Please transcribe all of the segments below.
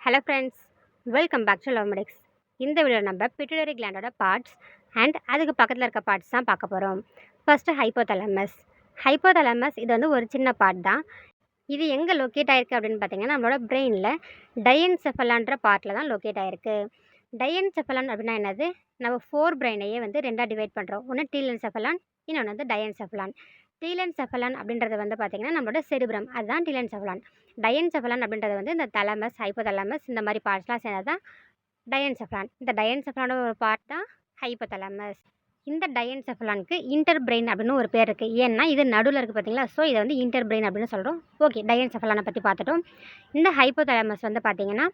Hello friends, welcome back to Lovemedics. இந்த video நம்ம pituitary கிளாண்டோட parts and அதுக்கு பக்கத்தில் இருக்க பார்ட்ஸ் தான் பார்க்க போகிறோம். First hypothalamus. ஹைப்போதலமஸ் இது வந்து ஒரு சின்ன பார்ட் தான். இது எங்கே லொக்கேட் ஆகிருக்கு அப்படின்னு பார்த்தீங்கன்னா, நம்மளோட பிரெயினில் டயன்செஃபலான்ற பார்ட்டில் தான் லொக்கேட் ஆகிருக்கு. டயன்செஃபலான் அப்படின்னா என்னது? நம்ம ஃபோர் பிரெயினையே வந்து ரெண்டாக டிவைட் பண்ணுறோம். ஒன்று டீலன்செஃபலான், இன்னொன்று வந்து டயன்செஃபலான். டீலன்செஃபலான் அப்படின்றது வந்து பார்த்திங்கன்னா நம்மளோட செரிப்ரம், அதுதான் டீலன்செஃபலான். டயன்செஃபலான் அப்படின்றது வந்து இந்த தலமஸ், ஹைப்போதலமஸ் இந்த மாதிரி பார்ட்ஸ்லாம் சேர்ந்தது தான் டயன்செஃபலான். இந்த டயன்செஃபலானோட ஒரு பார்ட் தான் ஹைப்போதலமஸ். இந்த டயன்செஃபலானுக்கு இன்டர் பிரெயின் அப்படின்னு ஒரு பேர் இருக்குது. ஏன்னா இது நடுவில் இருக்குது பார்த்தீங்களா, ஸோ இதை வந்து இன்டர் பிரெயின் அப்படின்னு சொல்கிறோம். ஓகே, டயன்செஃபலானை பற்றி பார்த்துட்டோம். இந்த ஹைப்போதலமஸ் வந்து பார்த்திங்கன்னா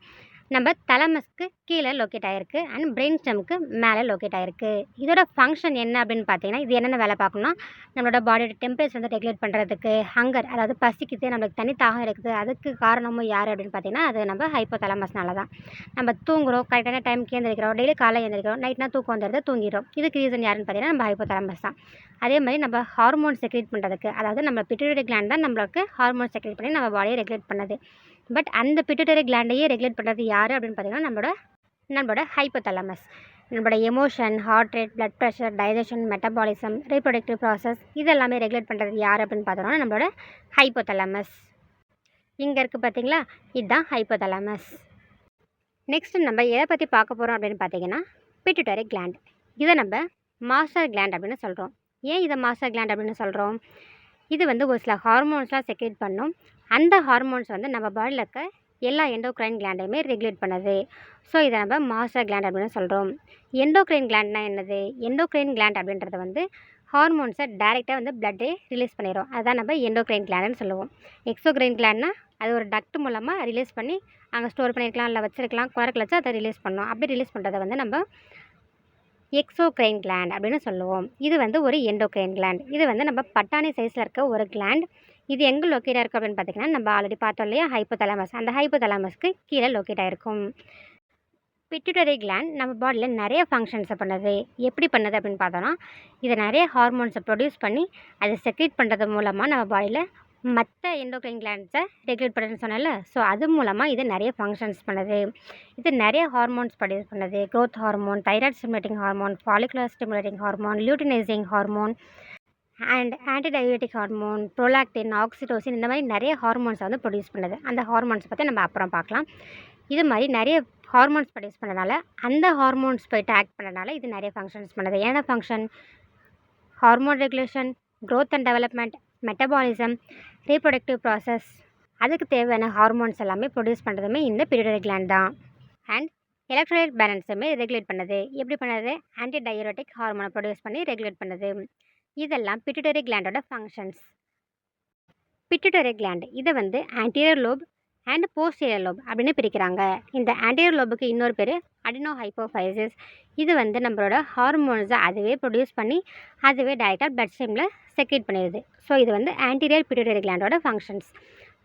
நம்ம தலமஸ்க்கு கீழே லொக்கேட் ஆகிருக்கு அண்ட் பிரெயின் ஸ்டெம்க்கு மேலே லொக்கேட் ஆகிருக்கு. இதோட ஃபங்க்ஷன் என்ன அப்படின்னு பார்த்தீங்கன்னா, இது என்னென்ன வேலை பார்க்கணும்னா, நம்மளோட பாடியோட டெம்பரேச்சர் வந்து ரெகுலேட் பண்ணுறதுக்கு, ஹங்கர் அதாவது பசிக்குது, நம்மளுக்கு தனி தாகம் இருக்குது, அதுக்கு காரணமும் யார் அப்படின்னு பார்த்தீங்கன்னா அது நம்ம ஹைப்போதலமஸ்னால தான். நம்ம தூங்குறோம், கரெக்டான டைமுக்கு எழுந்திரிக்கிறோம், டெய்லி காலை எழுந்திரிக்கிறோம், நைட்னா தூக்கம் வந்துடுது, தூங்கிடும். இதுக்கு ரீசன் யாருன்னு பார்த்தீங்கன்னா நம்ம ஹைப்போதலமஸ் தான். அதே மாதிரி நம்ம ஹார்மோன் செக்ரேட் பண்ணுறதுக்கு, அதாவது நம்ம பிட்யூட்டரி கிளாண்ட் தான் நம்மளுக்கு ஹார்மோன் செக்ரேட் பண்ணி நம்ம பாடியை ரெகுலேட் பண்ணுது. பட் அந்த பிட்யூட்டரி கிளாண்டையே ரெகுலேட் பண்ணுறது யார் அப்படின்னு பார்த்தீங்கன்னா நம்மளோட ஹைப்போதலமஸ். நம்மளோட emotion, heart rate, blood pressure, digestion, metabolism, reproductive process இதெல்லாமே ரெகுலேட் பண்ணுறது யார் அப்படின்னு பார்த்தோம்னா நம்மளோட ஹைப்போதலமஸ். இங்கே இருக்குது பார்த்தீங்களா, இதுதான் ஹைப்போதலமஸ். நெக்ஸ்ட்டு நம்ம எதை பற்றி பார்க்க போகிறோம் அப்படின்னு பார்த்தீங்கன்னா பிட்யூட்டரி கிளாண்ட். இதை நம்ம மாஸ்டர் கிளாண்ட் அப்படின்னு சொல்கிறோம். ஏன் இதை மாஸ்டர் கிளாண்ட் அப்படின்னு சொல்கிறோம்? இது வந்து ஒரு சில ஹார்மோன்ஸ்லாம் செக்ரேட் பண்ணும். அந்த ஹார்மோன்ஸ் வந்து நம்ம பாடியில் இருக்க எல்லா எண்டோக்ரைன் கிளாண்டையுமே ரெகுலேட் பண்ணுது. ஸோ இதை நம்ம மாஸ்டர் கிளாண்ட் அப்படின்னு சொல்கிறோம். எண்டோக்ரைன் கிளாண்ட்னா என்னது? எண்டோக்ரைன் கிளாண்ட் அப்படின்றது வந்து ஹார்மோன்ஸை டைரெக்டாக வந்து பிளட்டே ரிலீஸ் பண்ணிடும். அதுதான் நம்ம எண்டோக்ரைன் கிளாண்டுன்னு சொல்லுவோம். எக்ஸோக்ரைன் கிளாண்ட்னா அது ஒரு டக்ட் மூலமாக ரிலீஸ் பண்ணி அங்கே ஸ்டோர் பண்ணியிருக்கலாம், இல்லை வச்சிருக்கலாம், குரக்கில் வச்சு அதை ரிலீஸ் பண்ணோம். அப்படி ரிலீஸ் பண்ணுறதை வந்து நம்ம எக்ஸோக்ரைன் கிளாண்ட் அப்படின்னு சொல்லுவோம். இது வந்து ஒரு எண்டோக்ரைன் கிளாண்ட். இது வந்து நம்ம பட்டாணி சைஸில் இருக்க ஒரு கிளாண்ட். இது எங்கே லொக்கேட் ஆகிருக்கு அப்படின்னு பார்த்தீங்கன்னா நம்ம ஆல்ரெடி பார்த்தோம் இல்லையா ஹைப்போதலமஸ், அந்த ஹைப்போதலமஸ்க்கு கீழே லொக்கேட் ஆகிருக்கும். பிட்யூட்டரி கிளாண்ட் நம்ம பாடியில் நிறைய ஃபங்க்ஷன்ஸை பண்ணுது. எப்படி பண்ணுது அப்படின்னு பார்த்தோன்னா, இது நிறைய ஹார்மோன்ஸை ப்ரொடியூஸ் பண்ணி அதை செக்ரேட் பண்ணுறது மூலமாக நம்ம பாடியில் மற்ற எண்டோக்ரைன் கிளாண்ட்ஸை ரெகுலேட் பண்ணுறதுன்னு சொன்னால, ஸோ அது மூலமாக இது நிறைய ஃபங்க்ஷன்ஸ் பண்ணுது. இது நிறைய ஹார்மோன்ஸ் ப்ரொடியூஸ் பண்ணுது. Growth hormone, thyroid stimulating hormone, follicular stimulating hormone, luteinizing hormone and antidiabetic hormone, prolactin, oxytocin இந்த மாதிரி நிறைய ஹார்மோன்ஸை வந்து ப்ரொடியூஸ் பண்ணுது. அந்த ஹார்மோன்ஸ் பற்றி நம்ம அப்புறம் பார்க்கலாம். இது மாதிரி நிறைய ஹார்மோன்ஸ் ப்ரொடியூஸ் பண்ணனால, அந்த ஹார்மோன்ஸ் போய்ட்டு ஆக்ட் பண்ணனால இது நிறைய ஃபங்க்ஷன்ஸ் பண்ணுது. என்ன function? Hormone regulation, growth and development, metabolism, reproductive process, அதுக்கு தேவையான ஹார்மோன்ஸ் எல்லாமே ப்ரொடியூஸ் பண்ணுறதுமே இந்த பிட்யூட்டரி கிளாண்ட் தான். அண்ட் எலக்ட்ரோலைட் பேலன்ஸுமே ரெகுலேட் பண்ணுது. எப்படி பண்ணுது? ஆன்டிடயயூரெட்டிக் ஹார்மோனை ப்ரொடியூஸ் பண்ணி ரெகுலேட் பண்ணுது. இதெல்லாம் பிட்யூட்டரி கிளாண்டோட ஃபங்க்ஷன்ஸ். பிட்யூட்டரி கிளாண்ட் இதை வந்து anterior lobe and posterior lobe அப்படின்னு பிரிக்கிறாங்க. இந்த ஆன்டீரியர் லோபுக்கு இன்னொரு பேர் அடினோ ஹைப்போஃபைசிஸ். இது வந்து நம்மளோட ஹார்மோன்ஸை அதுவே ப்ரொடியூஸ் பண்ணி அதுவே டைரெக்டாக பிளட் ஸ்ட்ரீமில் செக்ரேட் பண்ணிடுது. ஸோ இது வந்து ஆன்டீரியர் பிட்யூட்டரி கிளாண்டோட ஃபங்க்ஷன்ஸ்.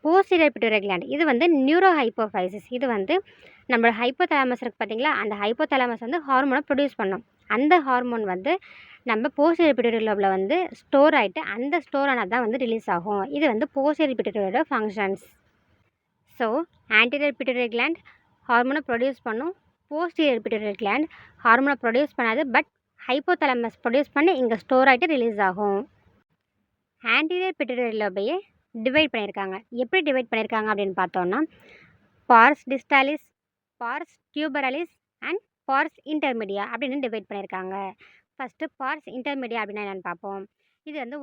போஸ்டீரியர் பிட்யூட்டரி கிளாண்ட் இது வந்து நியூரோ ஹைப்போஃபைசிஸ். இது வந்து நம்மளோட ஹைப்போதலாமஸ் இருக்குது பார்த்தீங்களா, அந்த ஹைப்போதலாமஸ் வந்து ஹார்மோனை ப்ரொடியூஸ் பண்ணோம். அந்த ஹார்மோன் வந்து நம்ம போஸ்டீரியர் பிட்யூட்டரி லோபில் வந்து ஸ்டோர் ஆகிட்டு அந்த ஸ்டோர் ஆனது தான் வந்து ரிலீஸ் ஆகும். இது வந்து போஸ்டீரியர் பிட்யூட்டரியோட functions. So anterior pituitary gland ஹார்மோனை ப்ரொடியூஸ் பண்ணும். போஸ்டீரியர் பிட்யூட்டரி கிளாண்ட் ஹார்மோனை ப்ரொடியூஸ் பண்ணாது, பட் ஹைப்போதலமஸ் ப்ரொடியூஸ் பண்ணி இங்கே ஸ்டோர் ஆகிட்டு ரிலீஸ் ஆகும். ஆன்டீரியர் பிட்யூட்டரி லோபையே டிவைட் பண்ணியிருக்காங்க. எப்படி டிவைட் பண்ணியிருக்காங்க அப்படின்னு பார்த்தோன்னா, pars distalis, pars tuberalis and pars intermedia அப்படின்னு டிவைட் பண்ணியிருக்காங்க. ஃபஸ்ட்டு பார்ஸ் இன்டர்மீடியா அப்படின்னா என்னென்னு பார்ப்போம். இது வந்து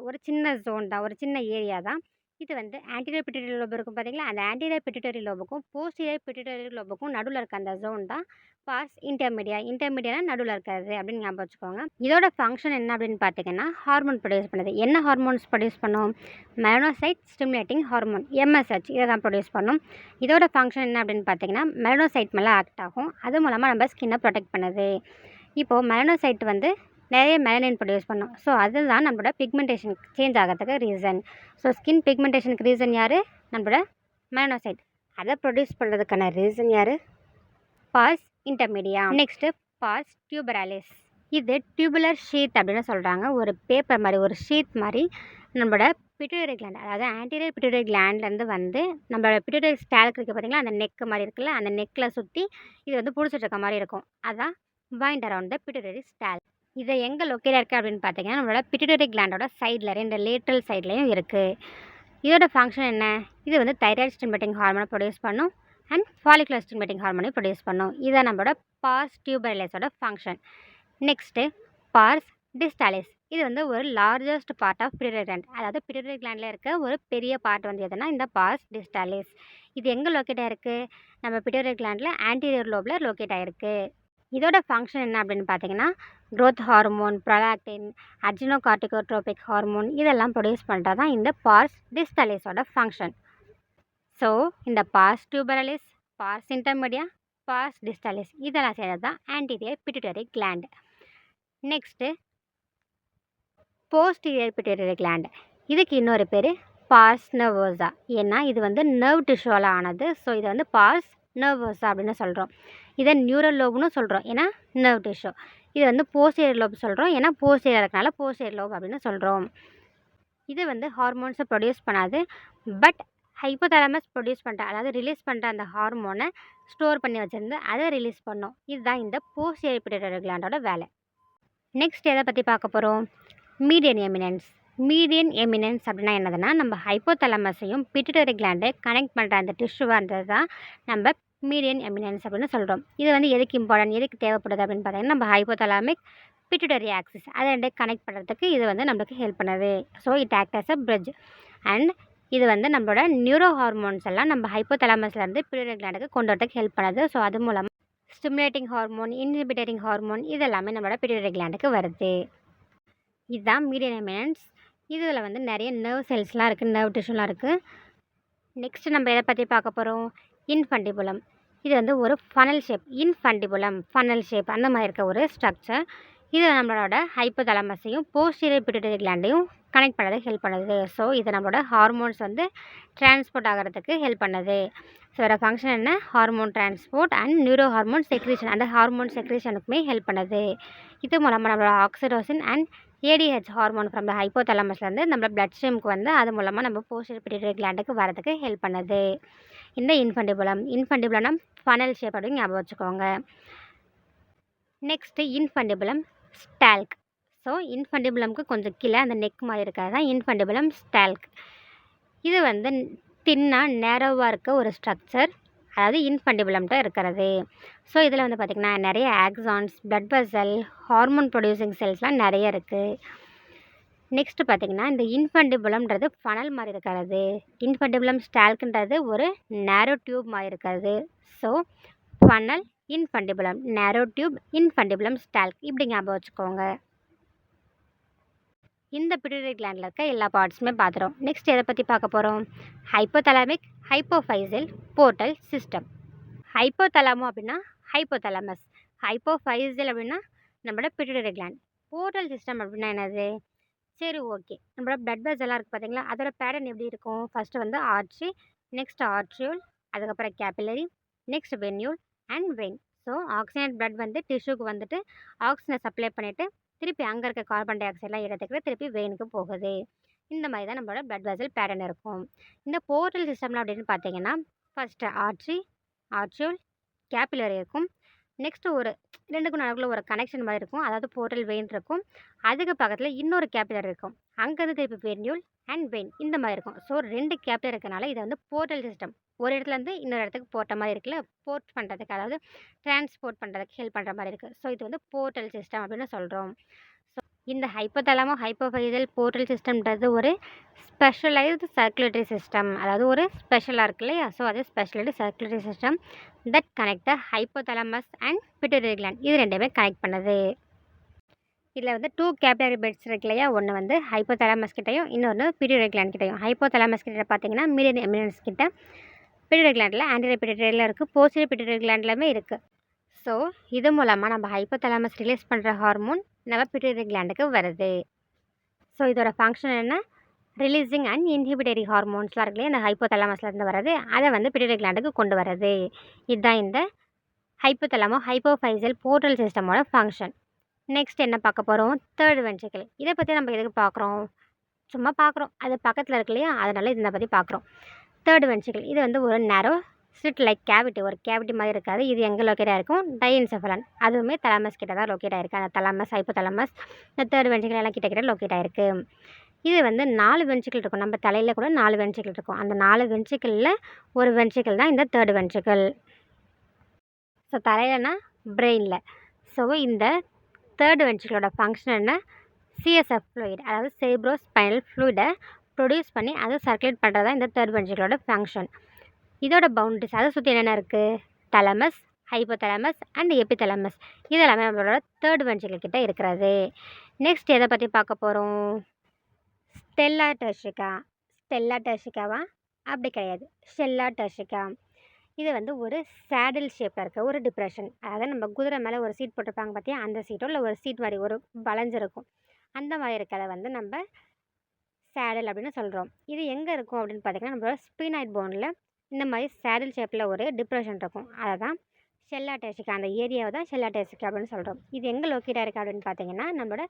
ஒரு சின்ன ஜோன் தான், ஒரு சின்ன ஏரியா தான். இது வந்து ஆன்டீரியர் பிட்யூட்டரி லோப் இருக்கும் பார்த்தீங்களா, அந்த ஆன்டீரியர் பிட்யூட்டரி லோபுக்கும் போஸ்டீரியர் பிட்யூட்டரி லோபுக்கும் நடுவில் இருக்க அந்த ஜோன் தான் பார்ஸ் இன்டர்மீடியா. இன்டர்மீடியானா நடுவில் இருக்கிறது அப்படின்னு ஞாபகம் வச்சுக்கோங்க. இதோட ஃபங்க்ஷன் என்ன அப்படின்னு பார்த்தீங்கன்னா ஹார்மோன் ப்ரொடியூஸ் பண்ணுது. என்ன ஹார்மோன்ஸ் ப்ரொடியூஸ் பண்ணும்? மெலனோசைட் ஸ்டிமுலேட்டிங் ஹார்மோன், எம்எஸ்ஹெச் இதை தான் ப்ரொடியூஸ் பண்ணும். இதோட ஃபங்க்ஷன் என்ன அப்படின்னு பார்த்தீங்கன்னா மெலனோசைட் மேலே ஆக்ட் ஆகும். அது மூலமாக நம்ம ஸ்கின்னை ப்ரொடெக்ட் பண்ணுது. இப்போது மெலனோசைட் வந்து நிறைய மெலனின் ப்ரொடியூஸ் பண்ணோம். ஸோ அதுதான் நம்மளோட பிக்மெண்டேஷன் சேஞ்ச் ஆகிறதுக்கு ரீசன். ஸோ ஸ்கின் பிக்மெண்டேஷனுக்கு ரீசன் யார்? நம்மளோட மெலனோசைட். அதை ப்ரொடியூஸ் பண்ணுறதுக்கான ரீசன் யார்? Pars intermedia. Next pars tuberalis. இது டியூபுலர் ஷீத் அப்படின்னு சொல்கிறாங்க. ஒரு பேப்பர் மாதிரி, ஒரு ஷீத் மாதிரி நம்மளோட பிட்யூட்டரி கிளாண்ட் அதாவது ஆன்டீரியர் பிட்யூட்டரி கிளாண்ட்லேருந்து வந்து நம்மளோட பிட்யூட்டரி ஸ்டால்க் இருக்குது பார்த்தீங்களா, அந்த நெக் மாதிரி இருக்குல்ல, அந்த நெக்கில் சுற்றி இது வந்து பிடிச்சிட்டு இருக்க மாதிரி இருக்கும். அதான் wind around the pituitary stall. இதை எங்கே லொக்கேட்டாக இருக்குது அப்படின்னு பார்த்தீங்கன்னா, நம்மளோட பிட்யூட்டரி கிளாண்டோட சைடில் 2 லேட்ரல் சைட்லேயும் இருக்குது. இதோட ஃபங்க்ஷன் என்ன? இது வந்து தைராய்டு ஸ்டிமுலேட்டிங் ஹார்மோனை ப்ரொடியூஸ் பண்ணும் அண்ட் ஃபாலிகுலர் ஸ்டிமுலேட்டிங் ஹார்மோனை ப்ரொடியூஸ் பண்ணும். இதுதான் நம்மளோட பாஸ் டியூபரலிஸோட ஃபங்க்ஷன். Next pars distalis. இது வந்து ஒரு largest part of pituitary gland. அதாவது பிட்யூட்டரி கிளாண்டில் இருக்க ஒரு பெரிய பார்ட் வந்து எதுனா இந்த பாஸ் டிஸ்டாலிஸ். இது எங்கே லொக்கேட் ஆகிருக்கு? நம்ம பிட்யூட்டரி கிளாண்டில் ஆன்டீரியர் லோபில் லொக்கேட் ஆகிருக்கு. இதோட ஃபங்க்ஷன் என்ன அப்படின்னு பார்த்தீங்கன்னா, growth hormone, prolactin, adrenocorticotropic hormone இதெல்லாம் ப்ரொடியூஸ் பண்ணுறது தான் இந்த பாஸ் டிஸ்டாலிஸோட ஃபங்க்ஷன். ஸோ இந்த pars tuberalis, pars intermedia, pars distalis இதெல்லாம் செய்கிறது தான் anterior pituitary gland. Next posterior pituitary gland. இதுக்கு இன்னொரு பேர் பாஸ் நர்வோசா. ஏன்னா இது வந்து நர்வ் டிஷ்யூவால் ஆனது. ஸோ இதை வந்து பாஸ் நர்வோசா அப்படின்னு சொல்கிறோம். இதை நியூரல் லோப்னு சொல்கிறோம், ஏன்னா நர்வ் டிஷ்யூ. இது வந்து போஸ்டீரியர் லோப் சொல்கிறோம், ஏன்னா போஸ்டீரியர் இருக்கனால போஸ்டீரியர் லோப் அப்படின்னு சொல்கிறோம். இது வந்து ஹார்மோன்ஸை ப்ரொடியூஸ் பண்ணாது, பட் ஹைப்போதாலமஸ் ப்ரொடியூஸ் பண்ணுற அதாவது ரிலீஸ் பண்ணுற அந்த ஹார்மோனை ஸ்டோர் பண்ணி வச்சுருந்து அதை ரிலீஸ் பண்ணும். இதுதான் இந்த போஸ்டீரியர் பிட்யூட்டரி கிளாண்டோட வேலை. நெக்ஸ்ட் எதை பற்றி பார்க்க போகிறோம்? Median eminence. மீடியன் எமினன்ஸ் அப்படின்னா என்னதுன்னா, நம்ம ஹைப்போதலமஸையும் பிட்யூட்டரி கிளாண்டை கனெக்ட் பண்ணுற அந்த டிஷ்யூவான்றது தான் நம்ம மீடியன் எமினன்ஸ் அப்படின்னு சொல்கிறோம். இது வந்து எதுக்கு இம்பார்ட்டன்ட், எதுக்கு தேவைப்படுது அப்படின்னு பார்த்தீங்கன்னா, நம்ம ஹைப்போதலாமிக் பிட்யூட்டரி ஆக்சிஸ் அதை ரெண்டே கனெக்ட் பண்ணுறதுக்கு இது வந்து நம்மளுக்கு ஹெல்ப் பண்ணுது. So it act as a bridge. And இது வந்து நம்மளோட நியூரோ ஹார்மோன்ஸ் எல்லாம் நம்ம ஹைப்போதலாமஸ்லேருந்து பிட்யூட்டரி கிளாண்டுக்கு கொண்டு வரதுக்கு ஹெல்ப் பண்ணுது. ஸோ அது மூலமாக ஸ்டிமுலேட்டிங் ஹார்மோன், இன்ஹிபிட்டரிங் ஹார்மோன் இதெல்லாமே நம்மளோட பிட்யூட்டரி கிளாண்டுக்கு வருது. இதுதான் மீடியன் எமினன்ஸ். இதில் வந்து நிறைய நர்வ் செல்ஸ்லாம் இருக்குது, நர்வ் டிஷ்யூலாம் இருக்குது. நெக்ஸ்ட்டு நம்ம எதை பற்றி பார்க்க போகிறோம்? இன்ஃபண்டிபுலம். இது வந்து ஒரு ஃபனல் ஷேப். இன்ஃபண்டிபுலம் ஃபனல் ஷேப் அந்த மாதிரி இருக்க ஒரு ஸ்ட்ரக்சர். இது நம்மளோட ஹைப்போதலமஸையும் போஸ்டீரியர் பிட்யூட்டரி கிளாண்டையும் கனெக்ட் பண்ணுறதுக்கு ஹெல்ப் பண்ணுது. ஸோ இது நம்மளோட ஹார்மோன்ஸ் வந்து டிரான்ஸ்போர்ட் ஆகிறதுக்கு ஹெல்ப் பண்ணுது. ஸோ இதோட ஃபங்க்ஷன் என்ன? Hormone transport and neuro hormone secretion, அந்த ஹார்மோன் செக்ரீஷனுக்குமே ஹெல்ப் பண்ணுது. இது மூலமாக நம்மளோட oxytocin and ADH hormone from the ஹைப்போதலமஸ்லேருந்து நம்ம பிளட் ஸ்ட்ரீமுக்கு வந்து அது மூலமாக நம்ம போஸ்டீரியர் பிட்யூட்டரி கிளாண்டுக்கு வரதுக்கு ஹெல்ப் பண்ணுது இந்த இன்ஃபண்டிபுலம். இன்ஃபண்டிபுலம் ஃபனல் ஷேப் அப்படின்னு ஞாபகம் வச்சுக்கோங்க. Next infundibulum stalk. ஸோ இன்ஃபண்டிபுலம்க்கு கொஞ்சம் கீழே அந்த நெக் மாதிரி இருக்கிறது தான் இன்ஃபண்டிபுலம் ஸ்டால்க். இது வந்து தின்னாக நேரோவாக இருக்க ஒரு ஸ்ட்ரக்சர், அதாவது இன்ஃபண்டிபுலம்கிட்ட இருக்கிறது. ஸோ இதில் வந்து பார்த்திங்கன்னா நிறைய ஆக்சான்ஸ், பிளட் வெசல், ஹார்மோன் ப்ரொடியூசிங் செல்ஸ்லாம் நிறைய இருக்குது. நெக்ஸ்ட்டு பார்த்திங்கன்னா இந்த இன்ஃபண்டிபுலம்ன்றது ஃபனல் மாதிரி இருக்கிறது, இன்ஃபண்டிபுலம் ஸ்டால்க்ன்றது ஒரு நேரோ டியூப் மாதிரி இருக்கிறது. ஸோ ஃபனல், இன்ஃபண்டிபுலம், நேரோ டியூப், இன்ஃபண்டிபுலம் ஸ்டால்க் இப்படி ஞாபகம் வச்சுக்கோங்க. இந்த பிட்யூட்டரி கிளாண்டில் இருக்க எல்லா பார்ட்ஸுமே பார்த்துறோம். நெக்ஸ்ட் எதை பற்றி பார்க்க போகிறோம்? Hypothalamic hypophyseal portal system. Hypothalamo அப்படின்னா ஹைப்போதலாமஸ், ஹைப்போஃபைசல் அப்படின்னா நம்மளோட பிட்யூட்டரி கிளாண்ட். போர்ட்டல் சிஸ்டம் அப்படின்னா என்னது? சரி, ஓகே. நம்மளோட பிளட் வெசல்லாம் இருக்குது பார்த்தீங்களா, அதோட பேட்டர்ன் எப்படி இருக்கும்? ஃபஸ்ட்டு வந்து ஆர்ட்ரி, நெக்ஸ்ட் ஆர்ட்ரியூல், அதுக்கப்புறம் capillary, next venule and vein. So oxygen blood வந்து டிஷ்யூக்கு வந்துட்டு ஆக்சிஜனை சப்ளை பண்ணிவிட்டு திருப்பி அங்கே இருக்க கார்பன் டை ஆக்சைடெலாம் எடுத்துக்கிட்டு திருப்பி வெயினுக்கு போகுது. இந்த மாதிரி தான் நம்மளோட பிளட் வெசல் பேட்டர்ன் இருக்கும். இந்த போர்ட்டல் சிஸ்டம்ல அப்படின்னு பார்த்தீங்கன்னா, ஃபஸ்ட்டு ஆர்ட்ரி, ஆர்ட்ரியூல், கேபிலரி இருக்கும். நெக்ஸ்ட்டு ஒரு 2க்கும் நடுவுல ஒரு கனெக்ஷன் மாதிரி இருக்கும், அதாவது போர்ட்டல் வெயின் இருக்கும். அதுக்கு பக்கத்தில் இன்னொரு கேபிலரி இருக்கும், அங்கேருந்து திருப்பி வென்யூல் அண்ட் வெயின் இந்த மாதிரி இருக்கும். ஸோ 2 கேபிலரி இருக்கனால இதை வந்து போர்ட்டல் சிஸ்டம். ஒரு இடத்துலேருந்து இன்னொரு இடத்துக்கு போட்ட மாதிரி இருக்குல்ல, போர்ட் பண்ணுறதுக்கு, அதாவது டிரான்ஸ்போர்ட் பண்ணுறதுக்கு ஹெல்ப் பண்ணுற மாதிரி இருக்குது. ஸோ இது வந்து போர்ட்டல் சிஸ்டம் அப்படின்னு சொல்கிறோம். ஸோ இந்த ஹைப்போதலாமோ ஹைப்போஃபைசல் போர்ட்டல் சிஸ்டம்ன்றது ஒரு ஸ்பெஷலைஸ்டு சர்க்குலேட்டரி சிஸ்டம், அதாவது ஒரு ஸ்பெஷலாக இருக்கு இல்லையா. ஸோ அது specialised circulatory system that connect the hypothalamus and pituitary gland. இது ரெண்டுமே கனெக்ட் பண்ணுது. இதில் வந்து 2 கேபிலரி பெட்ஸ் இருக்கு இல்லையா, ஒன்று வந்து ஹைப்போதலாமஸ் கிட்டையும் இன்னொன்று பிட்யூட்டரி கிளாண்ட் கிட்டையும். ஹைப்போதலாமஸ் கிட்ட பார்த்தீங்கன்னா மீடியன் எமினன்ஸ் கிட்ட, பிட்யூட்டரி கிளாண்டில் ஆன்டீரியர் பிட்யூட்டரியில் இருக்குது, போஸ்டீரியர் பிட்யூட்டரி கிளாண்ட்லையுமே இருக்குது. ஸோ இது மூலமாக நம்ம ஹைப்போதலாமஸ் ரிலீஸ் பண்ணுற ஹார்மோன் நம்ம பிட்யூட்டரி கிளாண்டுக்கு வருது. ஸோ இதோட ஃபங்க்ஷன் என்ன? ரிலீஸிங் அண்ட் இன்ஹிபிட்டரி ஹார்மோன்ஸ்லாம் இருக்குல்லையா, இந்த ஹைப்போதலாமஸ்லேருந்து வர்றது, அதை வந்து பிட்யூட்டரி கிளாண்டுக்கு கொண்டு வர்றது. இதுதான் இந்த ஹைப்போதலாமோ ஹைப்போஃபைசல் போர்ட்டல் சிஸ்டமோட ஃபங்க்ஷன். நெக்ஸ்ட் என்ன பார்க்க போகிறோம்? Third ventricle. இதை பற்றி நம்ம எதுக்கு பார்க்குறோம்? சும்மா பார்க்குறோம். அது பக்கத்தில் இருக்கு இல்லையா? அதனால இதை பற்றி பார்க்குறோம். தேர்ட் வென்ட்ரிக்கிள் இது வந்து ஒரு நேரோ ஸ்லிட் லைக் கேவிட்டி, ஒரு கேவிட்டி மாதிரி இருக்காது. இது எங்கே லொக்கேட் ஆகிருக்கும்? டைஎன்செஃபலன், அதுவுமே தலமஸ் கிட்ட தான் லொக்கேட் ஆகிருக்கு. அந்த தலமஸ், ஹைப்போதலமஸ், இந்த தேர்ட் வென்ட்ரிக்கிள் எல்லாம் கிட்ட லொக்கேட் ஆகிருக்கு. இது வந்து 4 வென்ட்ரிக்கிள் இருக்கும். நம்ம தலையில் கூட 4 வென்ட்ரிக்கிள் இருக்கும். அந்த 4 வென்ட்ரிக்கிளில் ஒரு வென்ட்ரிக்கிள் தான் இந்த தேர்ட் வென்ட்ரிக்கிள். ஸோ தலையிலனா பிரெயினில். ஸோ இந்த தேர்ட் வென்ட்ரிக்கிளோட ஃபங்க்ஷன் என்ன? சிஎஸ்எஃப் ஃப்ளூயிட், அதாவது செரிப்ரோ ஸ்பைனல் ஃப்ளூயிடை ப்ரொடியூஸ் பண்ணி அதை சர்க்குலேட் பண்ணுறது தான் இந்த தேர்ட் வென்ட்ரிக்கிளோட ஃபங்க்ஷன். இதோட பவுண்டரிஸ் அதை சுற்றி என்னென்ன இருக்குது? தலமஸ், ஹைப்போதலமஸ் அண்ட் எபிதலமஸ். இது எல்லாமே நம்மளோட தேர்ட் வென்ட்ரிக்கிள் கிட்ட இருக்கிறது. நெக்ஸ்ட் எதை பற்றி பார்க்க போகிறோம்? ஸ்டெல்லா டர்சிகா. ஸ்டெல்லா டர்சிகாவா? அப்படி கிடையாது, ஸ்டெல்லா டர்சிகா. இது வந்து ஒரு சேடில் ஷேப்பில் இருக்க ஒரு டிப்ரெஷன். அதாவது நம்ம குதிரை மேலே ஒரு சீட் போட்டிருப்பாங்க பார்த்தியா, அந்த சீட்டோ இல்லை ஒரு சீட் மாதிரி ஒரு வளைஞ்சிருக்கும், அந்த மாதிரி இருக்கிறத வந்து நம்ம சேடில் அப்படின்னு சொல்கிறோம். இது எங்கே இருக்கும் அப்படின்னு பார்த்திங்கன்னா, நம்மளோட ஸ்பீனாய்ட் போனில் இந்த மாதிரி சேடில் ஷேப்பில் ஒரு டிப்ரெஷன் இருக்கும். அதை தான் ஷெல்லா டர்சிகா, அந்த ஏரியாவை தான் ஷெல்லா டர்சிகா அப்படின்னு சொல்கிறோம். இது எங்கே லொக்கேட் ஆகிருக்கு அப்படின்னு பார்த்தீங்கன்னா, நம்மளோட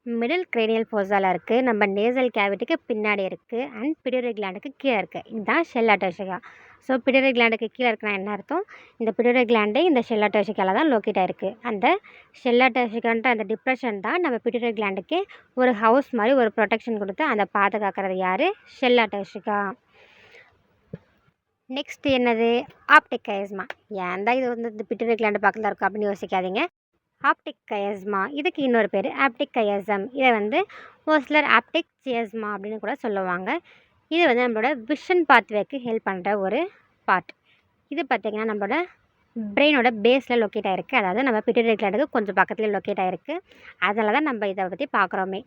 மிடில் கிரேனியல் ஃபோஸால் இருக்குது, நம்ம நேசல் கேவிட்டிக்கு பின்னாடி இருக்குது, அண்ட் பிட்யூட்டரி கிளாண்டுக்கு கீழே இருக்குது. இதுதான் ஷெல்லா டர்சிகா. ஸோ பிட்யூட்டரி கிளாண்டுக்கு கீழே இருக்குன்னா என்ன அர்த்தம்? இந்த பிட்யூட்டரி கிளாண்டே இந்த ஷெல்லா டர்சிகாவில் தான் லொக்கேட் ஆகிருக்கு. அந்த ஷெல்லா டர்சிகான்ற அந்த டிப்ரெஷன் தான் நம்ம பிட்யூட்டரி கிளாண்டுக்கு ஒரு ஹவுஸ் மாதிரி ஒரு ப்ரொடெக்ஷன் கொடுத்து அதை பாதுகாக்கிறது யார்? ஷெல்லா டர்சிகா. நெக்ஸ்ட் என்னது? ஆப்டிக் கயஸ்மா. ஏன் தான் இது வந்து இந்த பிட்யூட்டரி கிளாண்டு பக்கத்தில் இருக்கும் அப்படின்னு யோசிக்காதீங்க. ஆப்டிக் கயஸ்மா, இதுக்கு இன்னொரு பேர் ஆப்டிக் கயசம். இதை வந்து ஒரு சிலர் ஆப்டிக் சியஸ்மா அப்படின்னு கூட சொல்லுவாங்க. இது வந்து நம்மளோட விஷன் பாத்வேக்கு ஹெல்ப் பண்ணுற ஒரு பார்ட். இது பார்த்திங்கன்னா நம்மளோட பிரெயினோட பேஸில் லொக்கேட் ஆகிருக்கு. அதாவது நம்ம பிட்யூட்டரி கிளாண்டுக்கு கொஞ்சம் பக்கத்துலேயே லொக்கேட் ஆகிருக்கு. அதனால தான் நம்ம இதை பற்றி பார்க்குறோமே.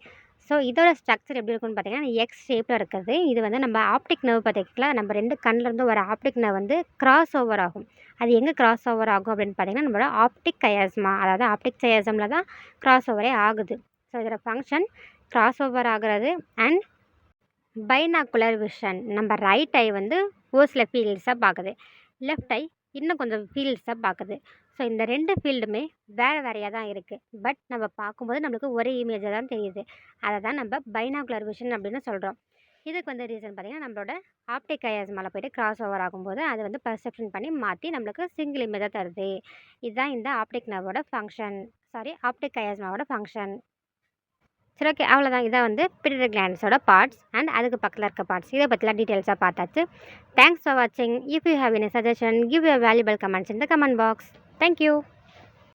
ஸோ இதோட ஸ்ட்ரக்சர் எப்படி இருக்குன்னு பார்த்தீங்கன்னா, எக்ஸ் ஷேப்பில் இருக்குது. இது வந்து நம்ம ஆப்டிக் நர்வ் பார்த்திங்களா, நம்ம 2 கண்ணிலேருந்து ஒரு ஆப்டிக் நர்வ் வந்து கிராஸ் ஓவர் ஆகும். அது எங்கே கிராஸ் ஓவர் ஆகும் அப்படின்னு பார்த்தீங்கன்னா, நம்மளோட ஆப்டிக் கயாஸ்மா, அதாவது ஆப்டிக் கயாசமில் தான் கிராஸ் ஓவரே ஆகுது. ஸோ இதோட ஃபங்க்ஷன் கிராஸ் ஓவர் ஆகிறது அண்ட் பைனாக்குலர் விஷன். நம்ம ரைட் ஐ வந்து ஒரு சில ஃபீல்ட்ஸாக பார்க்குது, லெஃப்ட் ஐ இன்னும் கொஞ்சம் ஃபீல்ட்ஸாக பார்க்குது. ஸோ இந்த 2 ஃபீல்டுமே வேறு வேறையாக தான் இருக்குது. பட் நம்ம பார்க்கும்போது நம்மளுக்கு ஒரே இமேஜாக தான் தெரியுது. அதை தான் நம்ம பைனாக்குலர் விஷன் அப்படின்னு சொல்கிறோம். இதுக்கு வந்து ரீசன் பார்த்திங்கன்னா, நம்மளோட ஆப்டிக் கயாஸ்மாவில் போய்ட்டு கிராஸ் ஓவர் ஆகும்போது அது வந்து பர்செப்ஷன் பண்ணி மாற்றி நம்மளுக்கு சிங்கிள் இமேஜாக தருது. இதுதான் இந்த ஆப்டிக் நர்வோட ஃபங்க்ஷன், ஆப்டிக் கயாஸ்மாவோட ஃபங்க்ஷன். சரி, ஓகே, அவ்வளோதான். இதான் வந்து பிட்யூட்டரி கிளாண்ட்ஸோட பார்ட்ஸ் அண்ட் அதுக்கு பக்கத்தில் இருக்க பார்ட்ஸ். இதை பற்றிலாம் டீட்டெயில்ஸாக பார்த்தாச்சு. தேங்க்ஸ் ஃபார் வாட்சிங். If you have any suggestion, give your valuable comments in the comment box. Thank you.